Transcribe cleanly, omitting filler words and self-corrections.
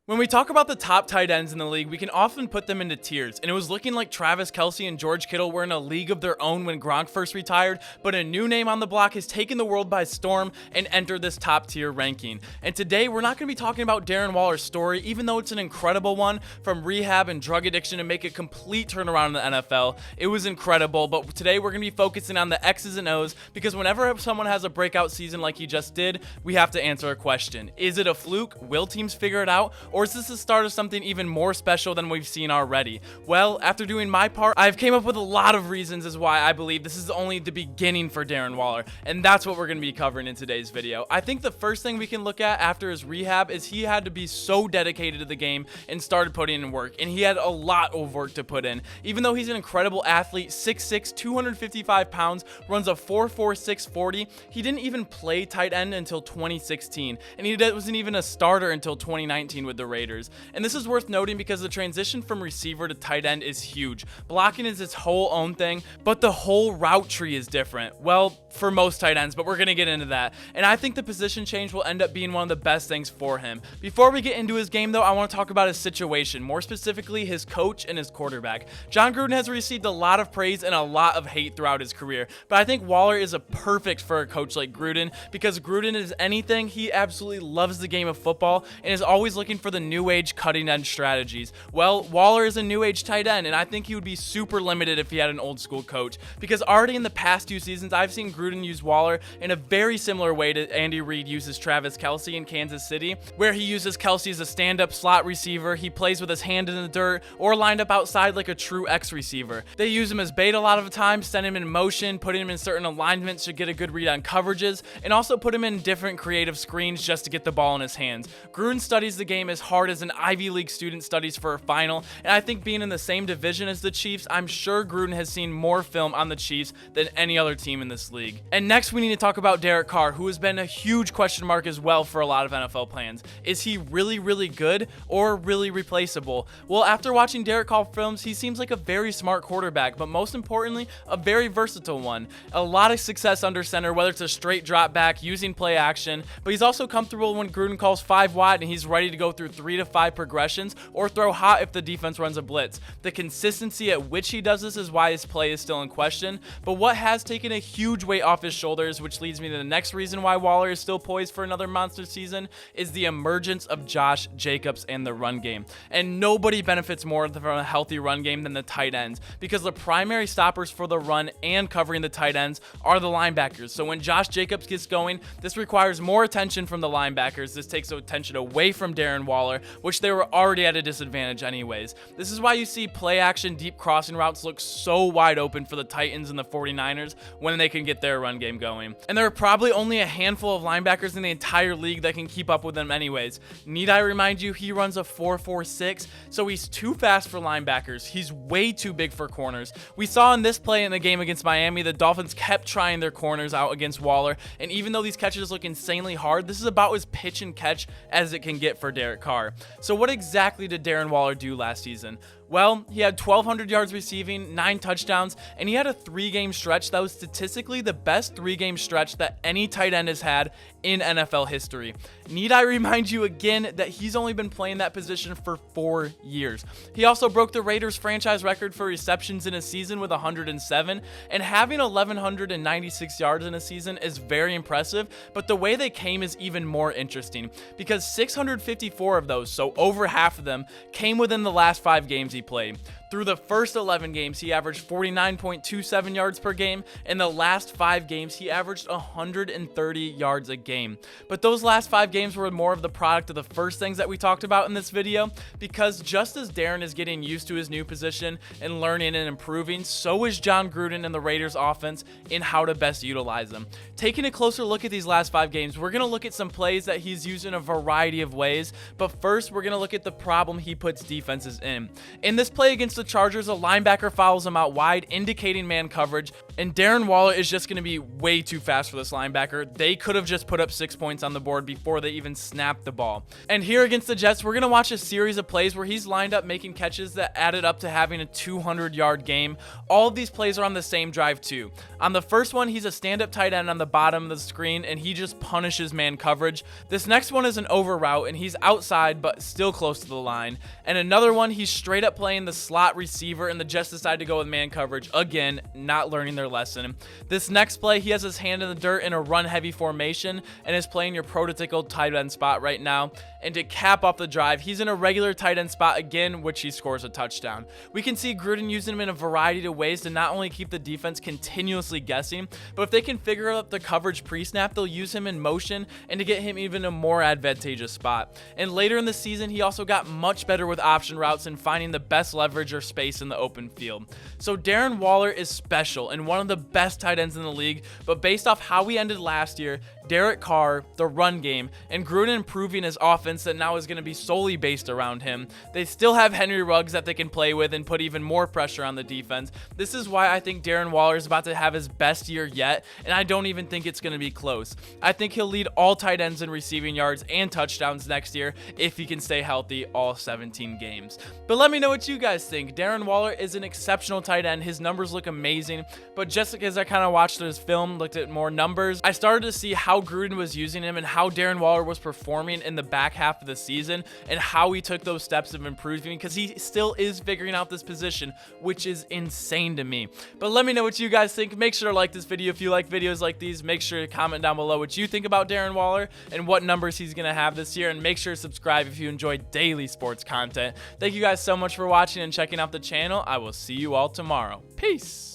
When we talk about the top tight ends in the league, we can often put them into tiers, and it was looking like Travis Kelce and George Kittle were in a league of their own when Gronk first retired, but a new name on the block has taken the world by storm and entered this top tier ranking. And today, we're not going to be talking about Darren Waller's story, even though it's an incredible one, from rehab and drug addiction to make a complete turnaround in the NFL. It was incredible, but today we're going to be focusing on the X's and O's, because whenever someone has a breakout season like he just did, we have to answer a question. Is it a fluke? Will teams figure it out? Or is this the start of something even more special than we've seen already? Well, after doing my part, I've came up with a lot of reasons as why I believe this is only the beginning for Darren Waller, and that's what we're going to be covering in today's video. I think the first thing we can look at after his rehab is he had to be so dedicated to the game and started putting in work, and he had a lot of work to put in. Even though he's an incredible athlete, 6'6", 255 pounds, runs a 4.46 40, he didn't even play tight end until 2016, and he wasn't even a starter until 2019 with the Raiders. And this is worth noting because the transition from receiver to tight end is huge. Blocking is its whole own thing, but the whole route tree is different. Well, for most tight ends, but we're going to get into that. And I think the position change will end up being one of the best things for him. Before we get into his game, though, I want to talk about his situation, more specifically his coach and his quarterback. Jon Gruden has received a lot of praise and a lot of hate throughout his career, but I think Waller is a perfect for a coach like Gruden, because Gruden is anything. He absolutely loves the game of football and is always looking for the new age cutting edge strategies. Well, Waller is a new age tight end, and I think he would be super limited if he had an old school coach, because already in the past 2 seasons, I've seen Gruden use Waller in a very similar way to Andy Reid uses Travis Kelce in Kansas City, where he uses Kelce as a stand-up slot receiver. He plays with his hand in the dirt or lined up outside like a true X receiver. They use him as bait a lot of the time, send him in motion, putting him in certain alignments to get a good read on coverages, and also put him in different creative screens just to get the ball in his hands. Gruden studies the game as hard as an Ivy League student studies for a final, and I think being in the same division as the Chiefs, I'm sure Gruden has seen more film on the Chiefs than any other team in this league. And next, we need to talk about Derek Carr, who has been a huge question mark as well for a lot of NFL plans. Is he really, really good or really replaceable? Well, after watching Derek Carr films, he seems like a very smart quarterback, but most importantly, a very versatile one. A lot of success under center, whether it's a straight drop back, using play action, but he's also comfortable when Gruden calls 5 wide and he's ready to go through 3 to 5 progressions or throw hot if the defense runs a blitz. The consistency at which he does this is why his play is still in question, but what has taken a huge weight off his shoulders, which leads me to the next reason why Waller is still poised for another monster season, is the emergence of Josh Jacobs and the run game. And nobody benefits more from a healthy run game than the tight ends, because the primary stoppers for the run and covering the tight ends are the linebackers. So when Josh Jacobs gets going, this requires more attention from the linebackers. This takes attention away from Darren Waller, which they were already at a disadvantage anyways. This is why you see play action deep crossing routes look so wide open for the Titans and the 49ers when they can get their run game going. And there are probably only a handful of linebackers in the entire league that can keep up with them anyways. Need I remind you, he runs a 4.46, so he's too fast for linebackers. He's way too big for corners. We saw in this play in the game against Miami, the Dolphins kept trying their corners out against Waller, and even though these catches look insanely hard, this is about as pitch and catch as it can get for Derek Carr. So what exactly did Darren Waller do last season? Well, he had 1,200 yards receiving, 9 touchdowns, and he had a 3-game stretch that was statistically the best 3-game stretch that any tight end has had in NFL history. Need I remind you again that he's only been playing that position for 4 years. He also broke the Raiders franchise record for receptions in a season with 107, and having 1,196 yards in a season is very impressive, but the way they came is even more interesting, because 654 of those, so over half of them, came within the last 5 games he played. Through the first 11 games, he averaged 49.27 yards per game. In the last 5 games, he averaged 130 yards a game. But those last 5 games were more of the product of the first things that we talked about in this video, because just as Darren is getting used to his new position and learning and improving, so is Jon Gruden and the Raiders offense in how to best utilize them. Taking a closer look at these last 5 games, we're going to look at some plays that he's used in a variety of ways, but first we're going to look at the problem he puts defenses in. In this play against the Chargers, a linebacker fouls him out wide, indicating man coverage, and Darren Waller is just going to be way too fast for this linebacker. They could have just put up 6 points on the board before they even snapped the ball. And here against the Jets, we're going to watch a series of plays where he's lined up making catches that added up to having a 200-yard game. All of these plays are on the same drive too. On the first one, he's a stand-up tight end on the bottom of the screen, and he just punishes man coverage. This next one is an over route, and he's outside but still close to the line. And another one, he's straight up playing the slot receiver, and the Jets decide to go with man coverage. Again, not learning their lesson. This next play, he has his hand in the dirt in a run-heavy formation and is playing your prototypical tight end spot right now. And to cap off the drive, he's in a regular tight end spot again, which he scores a touchdown. We can see Gruden using him in a variety of ways to not only keep the defense continuously guessing, but if they can figure out the coverage pre-snap, they'll use him in motion and to get him even a more advantageous spot. And later in the season, he also got much better with option routes and finding the best leverage or space in the open field. So Darren Waller is special and one of the best tight ends in the league, but based off how we ended last year, Derek Carr, the run game, and Gruden improving his offense that now is going to be solely based around him, they still have Henry Ruggs that they can play with and put even more pressure on the defense. This is why I think Darren Waller is about to have his best year yet, and I don't even think it's going to be close. I think he'll lead all tight ends in receiving yards and touchdowns next year if he can stay healthy all 17 games. But let me know what you guys think. Darren Waller is an exceptional tight end. His numbers look amazing, but just as I kind of watched his film, looked at more numbers, I started to see how Gruden was using him and how Darren Waller was performing in the back half of the season and how he took those steps of improving, because he still is figuring out this position, which is insane to me. But let me know what you guys think. Make sure to like this video if you like videos like these. Make sure to comment down below what you think about Darren Waller and what numbers he's going to have this year, and make sure to subscribe if you enjoy daily sports content. Thank you guys so much for watching and checking out the channel. I will see you all tomorrow. Peace.